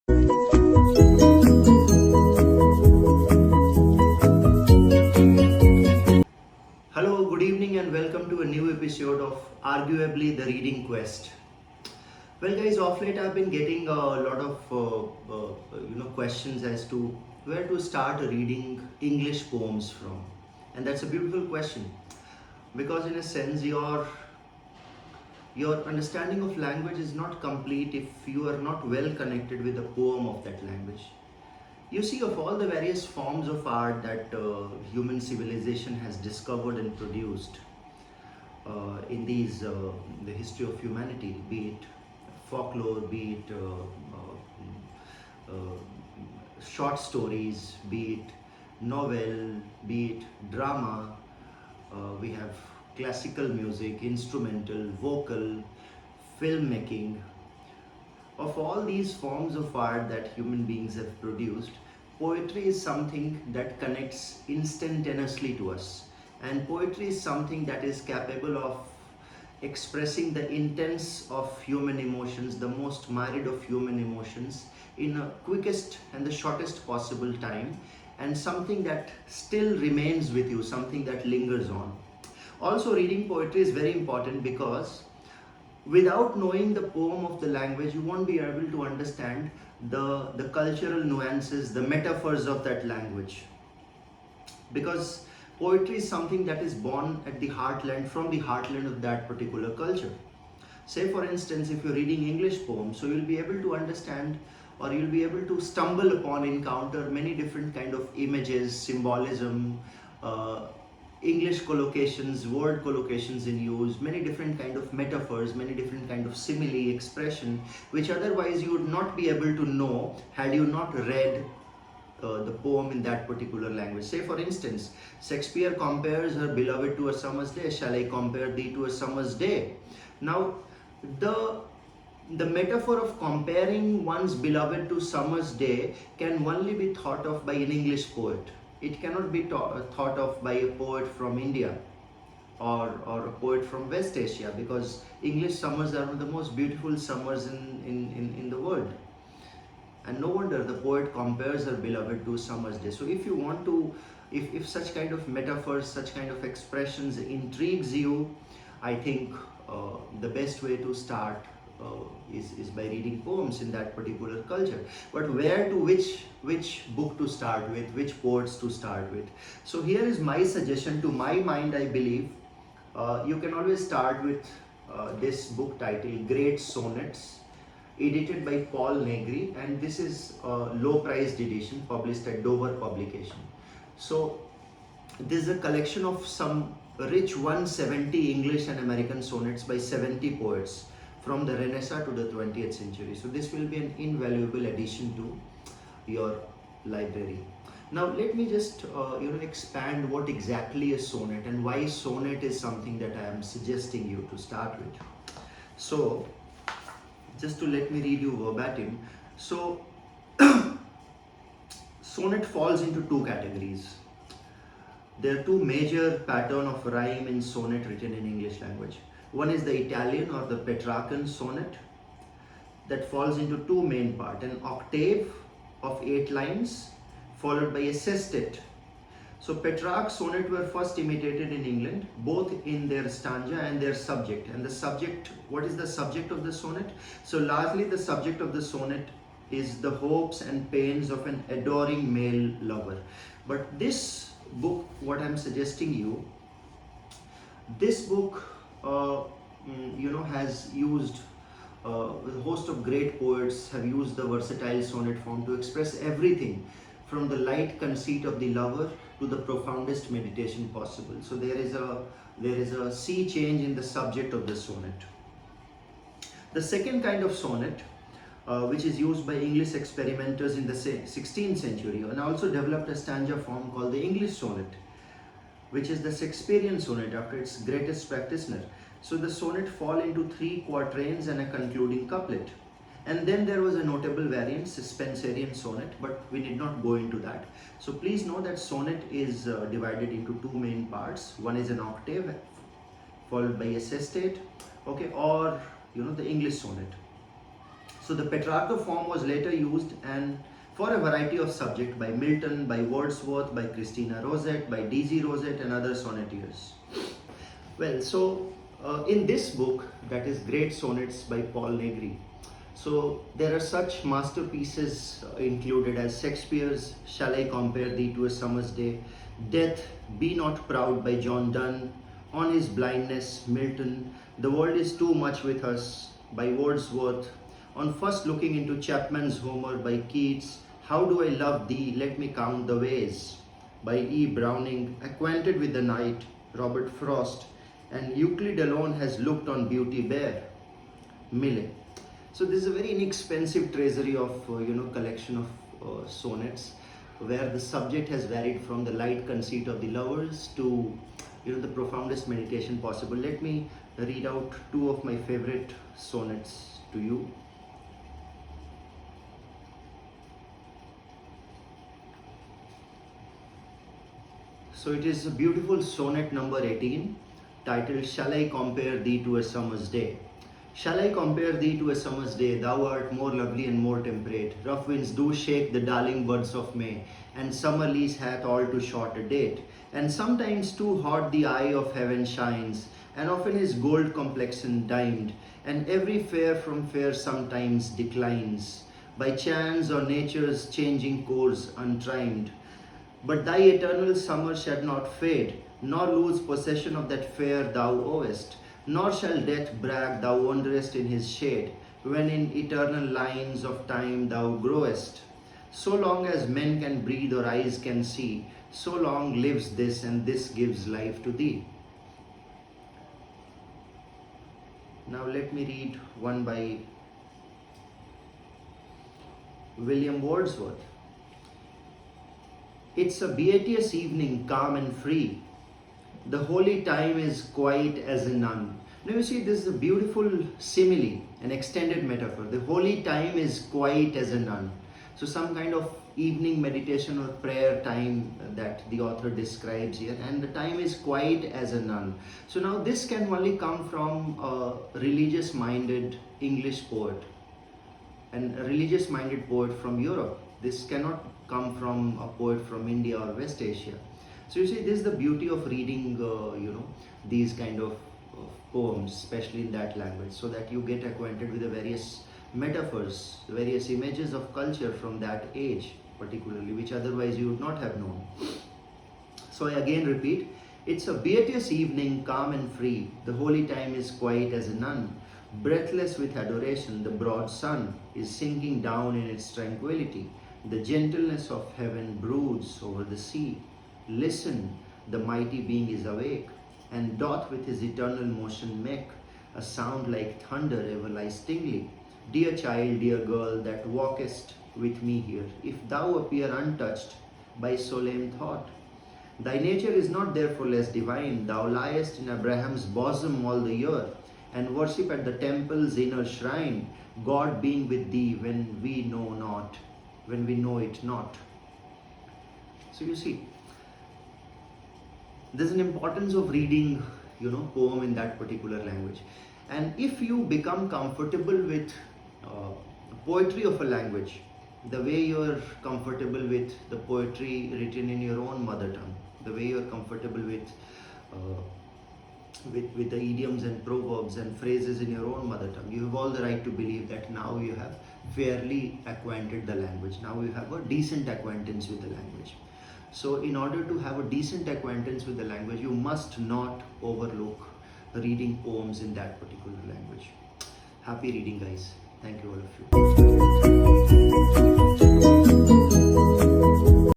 Hello, good evening, and welcome to a new episode of Arguably the Reading Quest. Well, guys, off late I've been getting a lot of questions as to where to start reading English poems from, and that's a beautiful question because, in a sense, your understanding of language is not complete if you are not well connected with the poem of that language. You see, of all the various forms of art that human civilization has discovered and produced in the history of humanity, be it folklore, be it short stories, be it novel, be it drama, we have classical music, instrumental, vocal, filmmaking. Of all these forms of art that human beings have produced, poetry is something that connects instantaneously to us. And poetry is something that is capable of expressing the intense of human emotions, the most myriad of human emotions, in a quickest and the shortest possible time, and something that still remains with you, something that lingers on. Also, reading poetry is very important because without knowing the poem of the language, you won't be able to understand the cultural nuances, the metaphors of that language. Because poetry is something that is born at the heartland, from the heartland of that particular culture. Say, for instance, if you're reading English poems, so you'll be able to understand, or you'll be able to stumble upon, encounter many different kind of images, symbolism, English collocations, word collocations in use, many different kind of metaphors, many different kind of simile expression, which otherwise you would not be able to know had you not read the poem in that particular language. Say, for instance, Shakespeare compares her beloved to a summer's day. Shall I compare thee to a summer's day? Now, the metaphor of comparing one's beloved to summer's day can only be thought of by an English poet. It cannot be thought of by a poet from India or a poet from West Asia, because English summers are one of the most beautiful summers in the world. And no wonder the poet compares her beloved to summer's day. So if you want to, if such kind of metaphors, such kind of expressions intrigues you, I think the best way to start is by reading poems in that particular culture. But where to, which book to start with, which poets to start with? So here is my suggestion. To my mind, I believe you can always start with this book titled Great Sonnets, edited by Paul Negri, and this is a low priced edition published at Dover Publication. So this is a collection of some rich 170 English and American sonnets by 70 poets from the Renaissance to the 20th century. So this will be an invaluable addition to your library. Now let me just expand what exactly a sonnet and why sonnet is something that I am suggesting you to start with. So just to let me read you verbatim. So sonnet falls into two categories. There are two major patterns of rhyme in sonnet written in English language. One is the Italian or the Petrarchan sonnet that falls into two main parts: an octave of 8 lines followed by a sestet. So Petrarch's sonnet were first imitated in England, both in their stanza and their subject. And the subject, what is the subject of the sonnet? So largely the subject of the sonnet is the hopes and pains of an adoring male lover. But this book, what I'm suggesting you, this book has used a host of great poets have used the versatile sonnet form to express everything from the light conceit of the lover to the profoundest meditation possible. So there is a sea change in the subject of the sonnet. The second kind of sonnet, which is used by English experimenters in the 16th century, and also developed a stanza form called the English sonnet, which is the Shakespearean sonnet after its greatest practitioner. So the sonnet fall into 3 quatrains and a concluding couplet. And then there was a notable variant, Spenserian sonnet, but we need not go into that. So please know that sonnet is divided into 2 main parts. One is an octave followed by a sestet, okay, or the English sonnet. So the Petrarch form was later used and for a variety of subjects by Milton, by Wordsworth, by Christina Rossetti, by D.G. Rossetti and other sonneteers. Well, so in this book, that is Great Sonnets by Paul Negri, so there are such masterpieces included as Shakespeare's Shall I Compare Thee to a Summer's Day, Death, Be Not Proud by John Donne, On His Blindness, Milton, The World is Too Much with Us by Wordsworth, On First Looking into Chapman's Homer by Keats, How Do I Love Thee, Let Me Count the Ways by E. Browning, Acquainted with the Night, Robert Frost, and Euclid Alone Has Looked on Beauty Bare, Millet. So this is a very inexpensive treasury of collection of sonnets, where the subject has varied from the light conceit of the lovers to the profoundest meditation possible. Let me read out two of my favorite sonnets to you. So it is a beautiful sonnet number 18, titled Shall I Compare Thee to a Summer's Day. Shall I compare thee to a summer's day? Thou art more lovely and more temperate. Rough winds do shake the darling buds of May, and summer lease hath all too short a date. And sometimes too hot the eye of heaven shines, and often is gold complexion dimed, and every fair from fair sometimes declines, by chance or nature's changing course untrimed. But thy eternal summer shall not fade, nor lose possession of that fair thou owest. Nor shall death brag thou wanderest in his shade, when in eternal lines of time thou growest. So long as men can breathe or eyes can see, so long lives this, and this gives life to thee. Now let me read one by William Wordsworth. It's a beauteous evening, calm and free. The holy time is quiet as a nun. Now you see, this is a beautiful simile, an extended metaphor. The holy time is quiet as a nun. So some kind of evening meditation or prayer time that the author describes here, and the time is quiet as a nun. So now this can only come from a religious minded English poet and a religious minded poet from Europe. This cannot come from a poet from India or West Asia. So you see, this is the beauty of reading, these kind of poems, especially in that language, so that you get acquainted with the various metaphors, the various images of culture from that age, particularly, which otherwise you would not have known. So I again repeat, it's a beauteous evening, calm and free. The holy time is quiet as a nun. Breathless with adoration, the broad sun is sinking down in its tranquility. The gentleness of heaven broods over the sea. Listen, the mighty being is awake, and doth with his eternal motion make a sound like thunder everlastingly. Dear child, dear girl, that walkest with me here, if thou appear untouched by solemn thought, thy nature is not therefore less divine. Thou liest in Abraham's bosom all the year, and worship at the temple's inner shrine, God being with thee when we know not, when we know it not. So you see, there's an importance of reading, poem in that particular language. And if you become comfortable with poetry of a language, the way you're comfortable with the poetry written in your own mother tongue, the way you're comfortable with the idioms and proverbs and phrases in your own mother tongue, you have all the right to believe that now you have fairly acquainted the language. Now you have a decent acquaintance with the language. So in order to have a decent acquaintance with the language, you must not overlook reading poems in that particular language. Happy reading, guys. Thank you all.